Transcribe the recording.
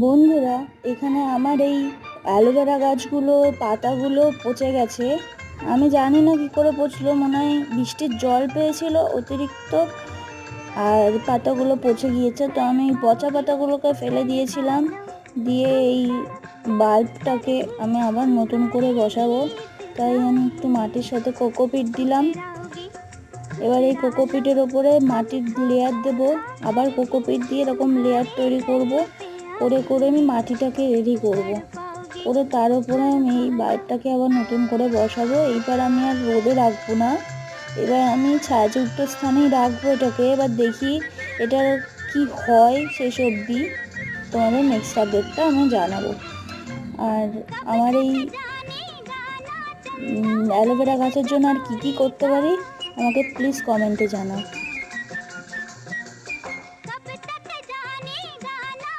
বন্ধুরা, এখানে আমার এই অ্যালোভেরা গাছগুলো পাতাগুলো পচে গেছে। আমি জানি না কি করে পচলো, মনে হয় বৃষ্টির জল পেয়েছিল অতিরিক্ত, আর পাতাগুলো পচে গিয়েছে। তো আমি পচা পাতাগুলোকে ফেলে দিয়েছিলাম, দিয়ে এই বাল্বটাকে আমি আবার নতুন করে বসাবো। তাই আমি একটু মাটির সাথে কোকোপিট দিলাম। এবার এই কোকোপিটের ওপরে মাটির লেয়ার দেব, আবার কোকোপিট দিয়ে এরকম লেয়ার তৈরি করব, করে করে আমি মাটিটাকে রেডি করব, করে তার উপরে আমি এই বাল্বটাকে আবার নতুন করে বসাবো। এইবার আমি আর রোদে রাখবো না, এবার আমি ছায়াযুক্ত স্থানেই রাখবো এটাকে। এবার দেখি এটার কি হয়, শেষ অবধি তোমাদের নেক্সট আপডেটটা আমি জানাবো। আর আমার এই অ্যালোভেরা গাছের জন্য আর কি করতে পারি আমাকে প্লিজ কমেন্টে জানাও।